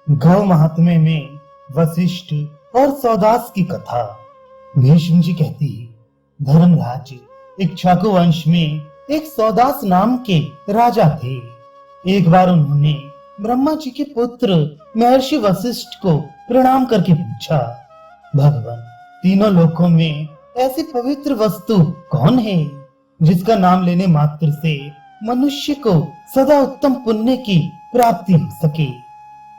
गौ महात्म्य में वशिष्ठ और सौदास की कथा। भीष्म जी कहती, धर्मराज, इक्ष्वाकु वंश में एक सौदास नाम के राजा थे। एक बार उन्होंने ब्रह्मा जी के पुत्र महर्षि वशिष्ठ को प्रणाम करके पूछा, भगवान, तीनों लोकों में ऐसी पवित्र वस्तु कौन है जिसका नाम लेने मात्र से मनुष्य को सदा उत्तम पुण्य की प्राप्ति हो सके।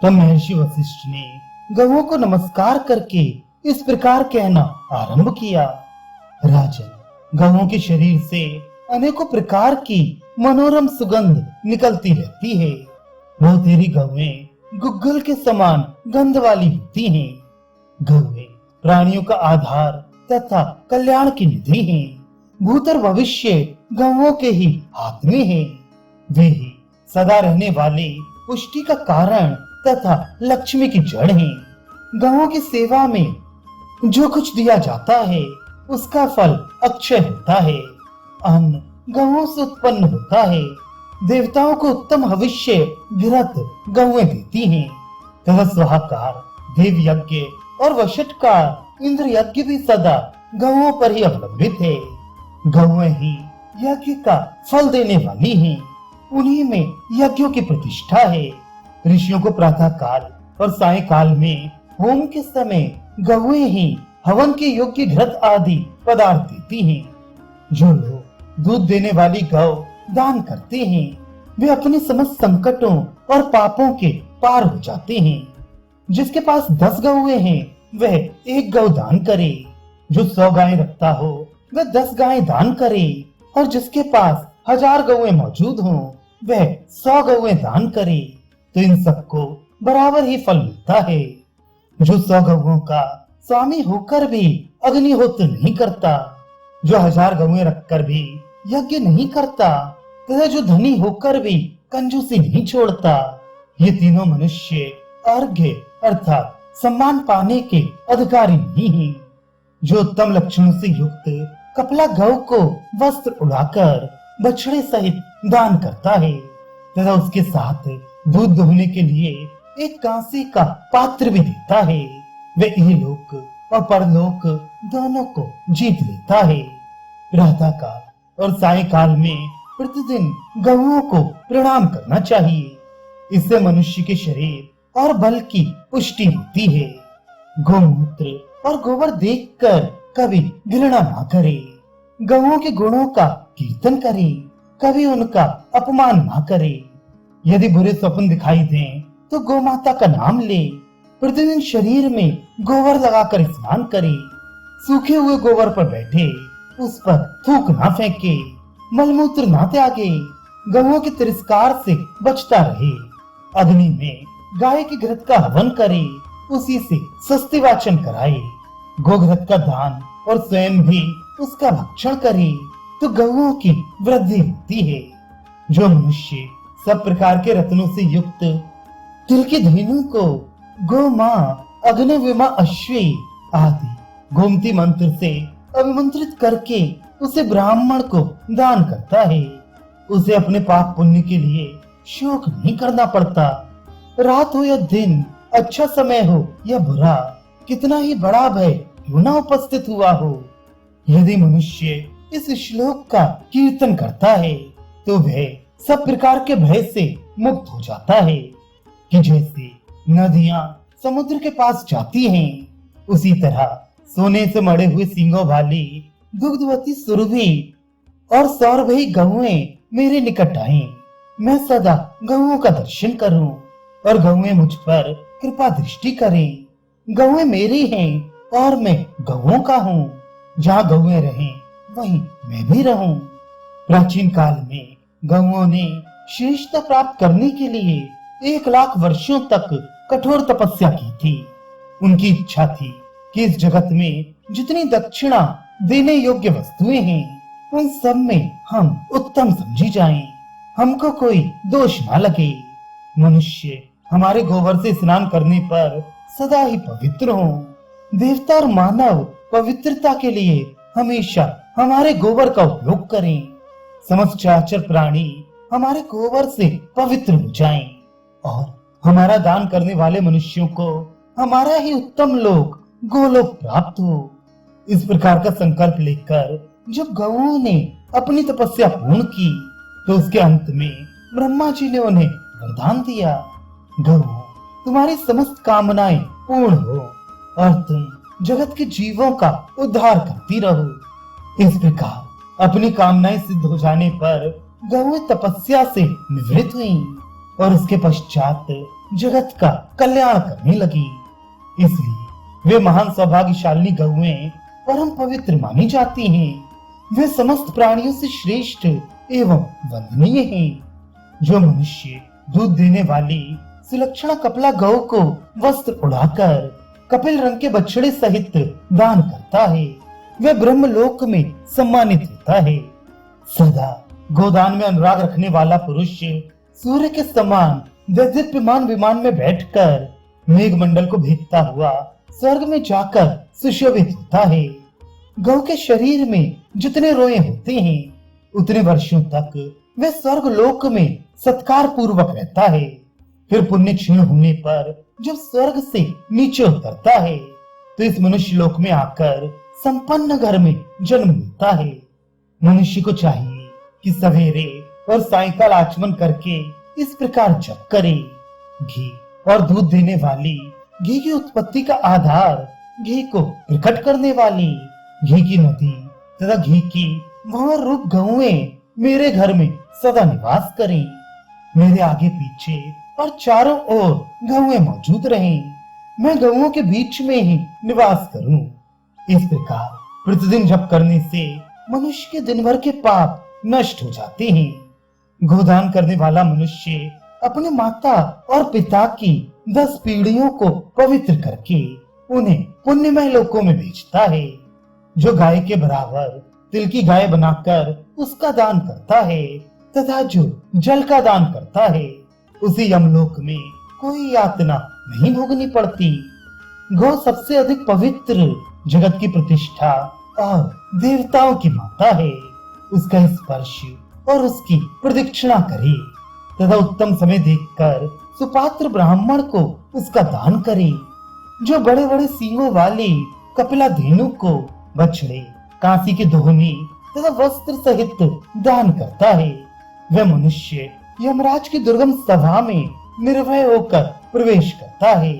तब महर्षि वशिष्ठ ने गौओं को नमस्कार करके इस प्रकार कहना आरंभ किया, राजन, गौओं के शरीर से अनेकों प्रकार की मनोरम सुगंध निकलती रहती है। वो तेरी गौएं गुग्गल के समान गंध वाली होती हैं। गौएं प्राणियों का आधार तथा कल्याण की निधि हैं। भूत और भविष्य गौओं के ही हाथ में है। वे ही सदा रहने वाले पुष्टि का कारण तथा लक्ष्मी की जड़ हैं। गौओं की सेवा में जो कुछ दिया जाता है उसका फल अक्षय होता है। अन्न गौओं से उत्पन्न होता है। देवताओं को उत्तम भविष्य घृत गौएं देती हैं तथा स्वाहाकार देव यज्ञ और वशटकार इंद्र यज्ञ भी सदा गौओं पर ही अवलंबित है। गौएं ही यज्ञ का फल देने वाली हैं। उन्हीं में यज्ञों की प्रतिष्ठा है। ऋषियों को प्रातः काल और साय काल में होम के समय गौएं ही हवन के योग्य घृत आदि पदार्थ देती हैं। जो लोग दूध देने वाली गौ दान करते हैं वे अपने समस्त संकटों और पापों के पार हो जाते हैं। जिसके पास 10 गौएं हैं वह 1 गौ दान करे। जो 100 गायें रखता हो वह 10 गायें दान करे। और जिसके पास 1000 गौएं मौजूद हों वह 100 गौएं दान करे। तो इन सबको बराबर ही फल मिलता है। जो 100 गौओं का स्वामी होकर भी अग्निहोत्र नहीं करता, जो 1000 गौएं रखकर भी यज्ञ नहीं करता तथा जो धनी होकर भी कंजूसी नहीं छोड़ता, ये तीनों मनुष्य अर्घ्य अर्थात सम्मान पाने के अधिकारी नहीं हैं। जो उत्तम लक्षणों से युक्त कपला गौ को वस्त्र उड़ाकर बछड़े सहित दान करता है तथा उसके साथ दूध दोहने के लिए एक कांसे का पात्र भी देता है, वे इहलोक और परलोक दोनों को जीत लेता है। प्रातः काल और साय काल में प्रतिदिन गौओं को प्रणाम करना चाहिए। इससे मनुष्य के शरीर और बल की पुष्टि होती है। गौमूत्र और गोबर देखकर कभी घृणा ना करे। गौओं के गुणों का कीर्तन करे, कभी उनका अपमान ना करे। यदि बुरे स्वप्न दिखाई दें तो गौमाता का नाम ले। प्रतिदिन शरीर में गोबर लगाकर स्नान करे। सूखे हुए गोबर पर बैठे, उस पर थूक ना फेंके, मलमूत्र ना त्यागे। गौओं के तिरस्कार से बचता रहे। अग्नि में गाय के घृत का हवन करे, उसी से सस्ती वाचन कराए। गोघृत का दान और स्वयं भी उसका भक्षण करे तो गौओं की वृद्धि होती है। जो मनुष्य सब प्रकार के रत्नों से युक्त तिल की धेनु को गो माँ, अग्निविमा अश्वी आदि गोमती मंत्र से अभिमंत्रित करके उसे ब्राह्मण को दान करता है, उसे अपने पाप पुण्य के लिए शोक नहीं करना पड़ता। रात हो या दिन, अच्छा समय हो या बुरा, कितना ही बड़ा भय क्यों न उपस्थित हुआ हो, यदि मनुष्य इस श्लोक का कीर्तन करता है तो वह सब प्रकार के भय से मुक्त हो जाता है। कि जैसे नदियां समुद्र के पास जाती हैं, उसी तरह सोने से मड़े हुए सींगों वाली दुग्धवती सुरभि और सौरभी गौएं मेरे निकट आएं। मैं सदा गौओं का दर्शन करूं और गौएं मुझ पर कृपा दृष्टि करें। गौएं मेरी हैं और मैं गौओं का हूँ। जहाँ गौएं रहें वहीं मैं भी रहूं। प्राचीन काल में गौओं ने श्रेष्ठता प्राप्त करने के लिए 1,00,000 वर्षों तक कठोर तपस्या की थी। उनकी इच्छा थी कि इस जगत में जितनी दक्षिणा देने योग्य वस्तुएं हैं उन सब में हम उत्तम समझी जाएं, हमको कोई दोष ना लगे। मनुष्य हमारे गोबर से स्नान करने पर सदा ही पवित्र हों। देवता और मानव पवित्रता के लिए हमेशा हमारे गोबर का उपयोग करें। समस्त चराचर प्राणी हमारे गोबर से पवित्र हो जाएं और हमारा दान करने वाले मनुष्यों को हमारा ही उत्तम लोक गोलोक प्राप्त हो। इस प्रकार का संकल्प लेकर जब गौओं ने अपनी तपस्या पूर्ण की तो उसके अंत में ब्रह्मा जी ने उन्हें वरदान दिया, गौ तुम्हारी समस्त कामनाएं पूर्ण हो और तुम जगत के जीवों का उद्धार करती रहो। इस प्रकार अपनी कामनाएं सिद्ध हो जाने पर गौएं तपस्या से निवृत्त हुई और उसके पश्चात जगत का कल्याण करने लगी। इसलिए वे महान सौभाग्यशाली गौएं परम पवित्र मानी जाती हैं। वे समस्त प्राणियों से श्रेष्ठ एवं वंदनीय हैं। जो मनुष्य दूध देने वाली सुलक्षणा कपिला गौ को वस्त्र उड़ाकर कपिल रंग के बछड़े सहित दान करता है, वह ब्रह्मलोक में सम्मानित होता है। सदा गोदान में अनुराग रखने वाला पुरुष सूर्य के समान दैदीप्यमान विमान में बैठकर मेघमंडल को भेदता हुआ स्वर्ग में जाकर सुशोभित होता है। गौ के शरीर में जितने रोए होते हैं उतने वर्षों तक वह स्वर्ग लोक में सत्कार पूर्वक रहता है। फिर पुण्य क्षीण होने पर जब स्वर्ग से नीचे उतरता है तो इस मनुष्य लोक में आकर संपन्न घर में जन्म लेता है। मनुष्य को चाहिए कि सवेरे और सायंकाल आचमन करके इस प्रकार जप करे। घी और दूध देने वाली, घी की उत्पत्ति का आधार, घी को प्रकट करने वाली, घी की नदी तथा घी की वह रूप गौएं मेरे घर में सदा निवास करें। मेरे आगे पीछे और चारों ओर गौएं मौजूद रहें। मैं गौओं के बीच में ही निवास करूं। इस प्रकार प्रतिदिन जप करने से मनुष्य के दिन भर के पाप नष्ट हो जाते हैं। गोदान करने वाला मनुष्य अपने माता और पिता की 10 पीढ़ियों को पवित्र करके उन्हें पुण्यमय लोकों में भेजता है। जो गाय के बराबर तिल की गाय बनाकर उसका दान करता है तथा जो जल का दान करता है उसे यमलोक में कोई यातना नहीं भोगनी पड़ती। गौ सबसे अधिक पवित्र, जगत की प्रतिष्ठा और देवताओं की माता है। उसका स्पर्श और उसकी प्रदक्षिणा करे तथा उत्तम समय देखकर सुपात्र ब्राह्मण को उसका दान करे। जो बड़े बड़े सींगों वाली कपिला धेनु को बछड़े, कांसी के दोहनी तथा वस्त्र सहित दान करता है, वह मनुष्य यमराज की दुर्गम सभा में निर्भय होकर प्रवेश करता है।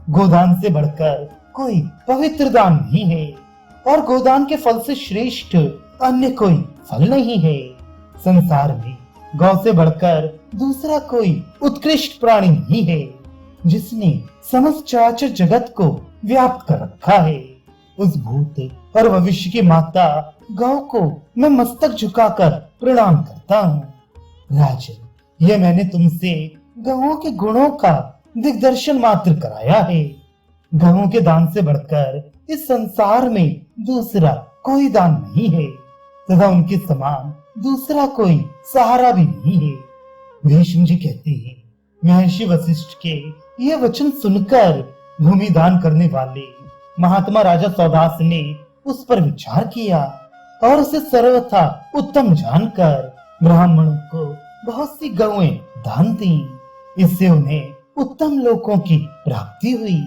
गोदान से बढ़कर कोई पवित्र दान नहीं है और गोदान के फल से श्रेष्ठ अन्य कोई फल नहीं है। संसार में गौ से बढ़कर दूसरा कोई उत्कृष्ट प्राणी नहीं है जिसने समस्त चराचर जगत को व्याप्त कर रखा है। उस भूत और भविष्य की माता गौ को मैं मस्तक झुकाकर प्रणाम करता हूँ। राजन, यह मैंने तुमसे गौओं के गुणों का दिग्दर्शन मात्र कराया है। गौओं के दान से बढ़कर इस संसार में दूसरा कोई दान नहीं है तथा उनके समान दूसरा कोई सहारा भी नहीं है। भीष्म जी कहते हैं, महर्षि वशिष्ठ के ये वचन सुनकर भूमि दान करने वाले महात्मा राजा सौदास ने उस पर विचार किया और उसे सर्वथा उत्तम जानकर ब्राह्मणों को बहुत सी गौएं दान दी। इससे उन्हें उत्तम लोकों की प्राप्ति हुई।